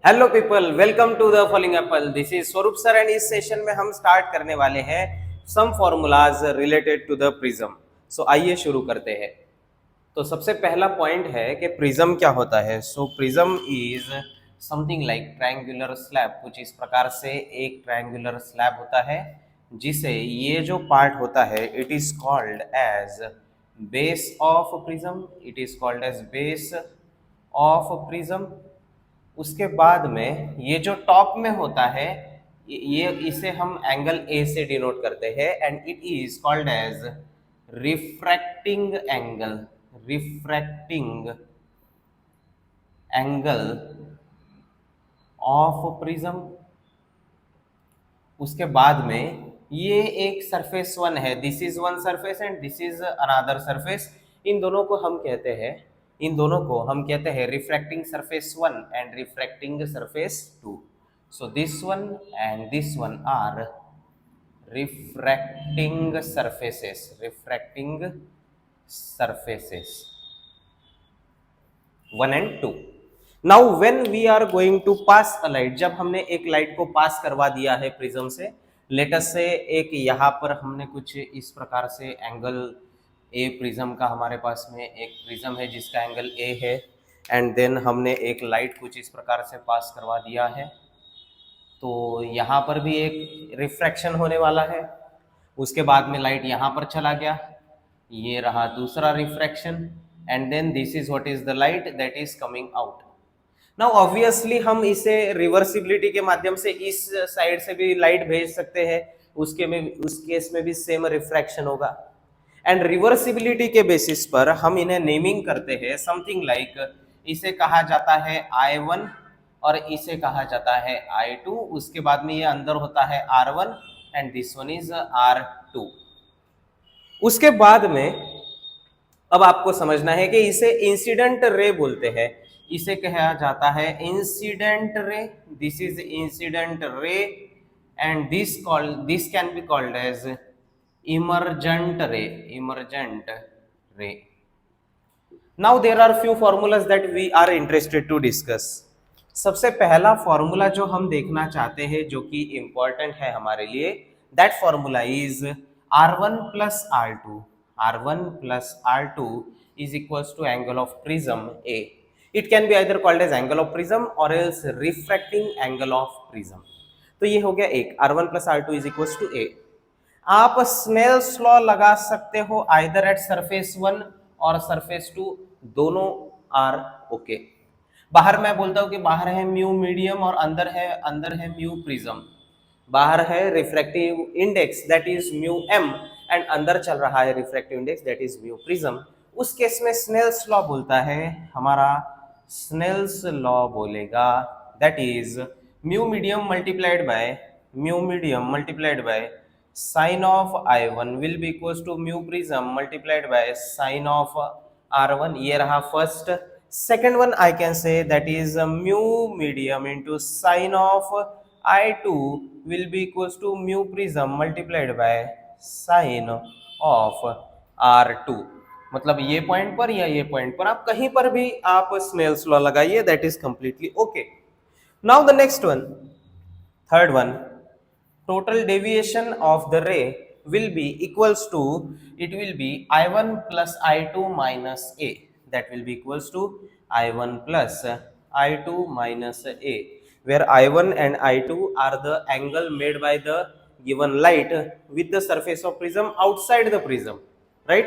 Hello people, welcome to the falling apple. This is Swaroop sir and इस session में हम start करने वाले हैं some formulas related to the prism. So आइए शुरू करते हैं। तो सबसे पहला पॉइंट है कि प्रिज्म क्या होता है। So prism is something like triangular slab. कुछ इस प्रकार से एक ट्रायंगुलर स्लैब होता है जिसे ये जो पार्ट होता है it is called as base of prism. It is called as base of prism. उसके बाद में ये जो टॉप में होता है ये इसे हम एंगल ए से डिनोट करते हैं and it is called as refracting angle. Refracting angle of prism. उसके बाद में ये एक सरफेस वन है, this is one surface and this is another surface. इन दोनों को हम कहते हैं refracting surface one and refracting surface two. So this one and this one are refracting surfaces. Refracting surfaces one and two. Now when we are going to pass a light, जब हमने एक light को पास करवा दिया है prism से, let's say एक यहाँ पर हमने कुछ इस प्रकार से एंगल ए प्रिज्म का, हमारे पास में एक प्रिज्म है जिसका एंगल ए है एंड देन हमने एक लाइट कुछ इस प्रकार से पास करवा दिया है, तो यहाँ पर भी एक रिफ्रैक्शन होने वाला है। उसके बाद में लाइट यहाँ पर चला गया, ये रहा दूसरा refraction and then this is what is the light that is coming out. Now obviously हम इसे रिवर्सिबिलिटी के माध्यम से इस साइड से भी लाइट भेज सकते हैं, उस केस में भी सेम रिफ्रैक्शन होगा एंड रिवर्सिबिलिटी के बेसिस पर हम इन्हें नेमिंग करते हैं समथिंग लाइक, इसे कहा जाता है I1 और इसे कहा जाता है I2। उसके बाद में ये अंदर होता है R1 and this one is R2। उसके बाद में अब आपको समझना है कि इसे इंसिडेंट रे बोलते हैं। इसे कहा जाता है incident ray, this is incident ray and this can be called as emergent ray. Emergent ray. Now there are few formulas that we are interested to discuss. सबसे पहला फॉर्मूला जो हम देखना चाहते हैं जो कि इंपॉर्टेंट है हमारे लिए, that formula is R1 plus R2। R1 plus R2 is equals to angle of prism A. It can be either called as angle of prism or else refracting angle of prism। तो ये हो गया एक, R1 plus R2 is equals to A। आप Snell's law लगा सकते हो either at surface one और सरफेस टू, दोनों आर ओके। बाहर मैं बोलता हूं कि बाहर है म्यू मीडियम और अंदर है म्यू प्रिज्म। बाहर है refractive index that is mu M and अंदर चल रहा है refractive index that is mu prism. उस केस में स्नेल्स लॉ बोलता है, हमारा स्नेल्स लॉ बोलेगा that is mu medium multiplied by sine of I1 will be equals to mu prism multiplied by sine of R1। ये रहा first. Second one I can say that is mu medium into sine of I2 will be equals to mu prism multiplied by sin of R2। मतलब ये point पर या ये point पर, आप कहीं पर भी आप स्नेल्स लॉ लगाइए, that is completely okay. Now the next one, third one, total deviation of the ray will be equals to, it will be I1 plus I2 minus A, that will be equals to I1 plus I2 minus A, where I1 and I2 are the angle made by the given light with the surface of prism outside the prism, right?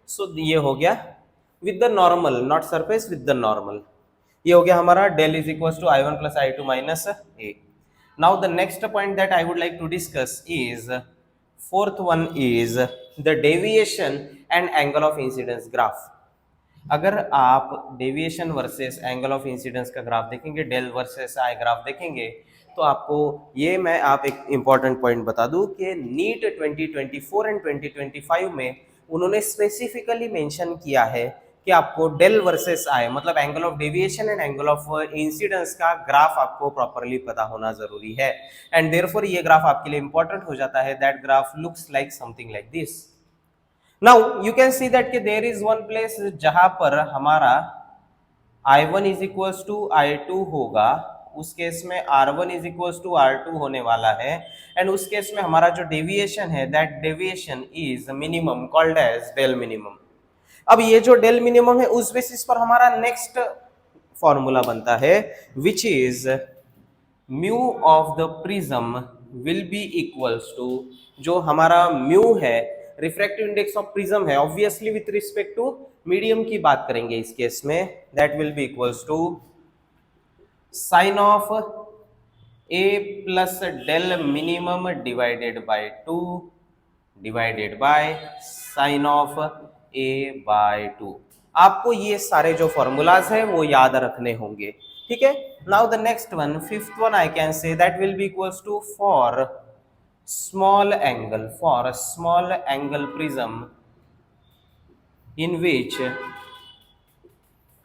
So ये हो गया with the normal, not surface, with the normal। ये हो गया हमारा del is equals to I1 plus I2 minus A। Now the next point that I would like to discuss is, fourth one is the deviation and angle of incidence graph। अगर आप deviation versus angle of incidence का graph देखेंगे, del versus I graph देखेंगे, तो आपको ये मैं आप एक इम्पॉर्टेंट पॉइंट बता दूं कि नीट 2024 एंड 2025 में उन्होंने स्पेसिफिकली मेंशन किया है कि आपको डेल वर्सेस आई, मतलब angle of deviation and angle of incidence का ग्राफ आपको प्रॉपरली पता होना जरूरी है एंड देयरफॉर ये ग्राफ आपके लिए इंपॉर्टेंट हो जाता है। That graph looks like something like this. Now you can see that कि देयर इज वन प्लेस जहां पर हमारा I1 is equals to I2 होगा उस केस में R1 is equals to R2 होने वाला है, एंड उस केस में हमारा जो डेविएशन है that deviation is minimum called as del minimum. अब ये जो डेल मिनिमम है उस बेसिस पर हमारा नेक्स्ट फॉर्मूला बनता है which is mu of the prism will be equals to, जो हमारा म्यू है रिफ्रैक्टिव इंडेक्स ऑफ प्रिज्म है, obviously with respect to medium की बात करेंगे इस केस में, that will be equals to sine of A plus del minimum divided by 2 divided by sine of A by 2। आपको ये सारे जो फॉर्मूलाज है वो याद रखने होंगे, ठीक है। Now the next one, fifth one, I can say that will be equals to for small angle prism in which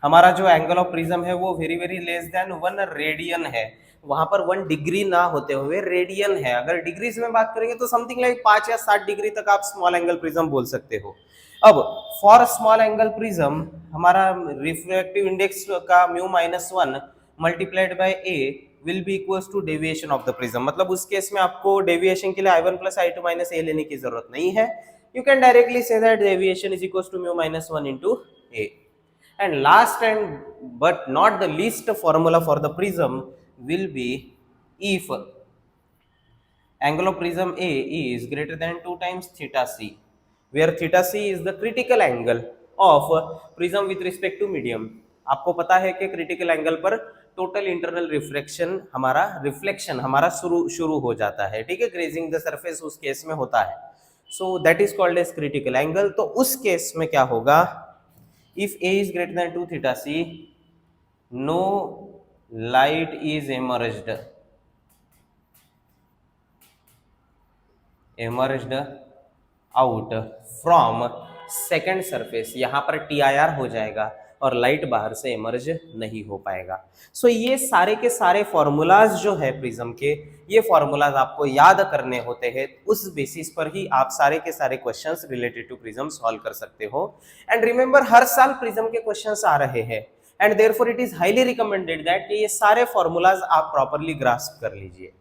हमारा जो एंगल ऑफ प्रिज्म है वो very very less than 1 radian है, वहां पर 1 डिग्री ना होते हुए रेडियन है। अगर डिग्रीज में बात करेंगे तो समथिंग लाइक 5 या 7 डिग्री तक आप स्मॉल एंगल प्रिज्म बोल सकते हो। अब फॉर स्मॉल एंगल प्रिज्म हमारा रिफ्रैक्टिव इंडेक्स का μ-1 multiplied by a will be equals to deviation of the prism. मतलब उस केस में आपको डेविएशन के लिए I1 + I2 - a लेने की जरूरत नहीं है, you can directly say that deviation is equals to μ-1 into a। And last and but not the least formula for the prism will be if angle of prism A is greater than 2 times theta c, where theta c is the critical angle of prism with respect to medium। आपको पता है कि critical angle पर total internal reflection हमारा शुरू हो जाता है, ठीक है, ग्रेजिंग द सरफेस उस केस में होता है, so that is called as critical angle. तो उस केस में क्या होगा, if A is greater than 2 theta c, no light is emerged out from second surface। यहाँ पर TIR हो जाएगा और लाइट बाहर से इमर्ज नहीं हो पाएगा। सो ये सारे के सारे फॉर्मूलाज जो है प्रिज्म के, ये फॉर्मूलाज आपको याद करने होते हैं, उस बेसिस पर ही आप सारे के सारे questions related to prism solve कर सकते हो। एंड रिमेंबर हर साल प्रिज्म के क्वेश्चंस आ रहे हैं, and therefore it is highly recommended that ये सारे फॉर्मूलाज आप प्रॉपरली ग्रास्प कर लीजिए।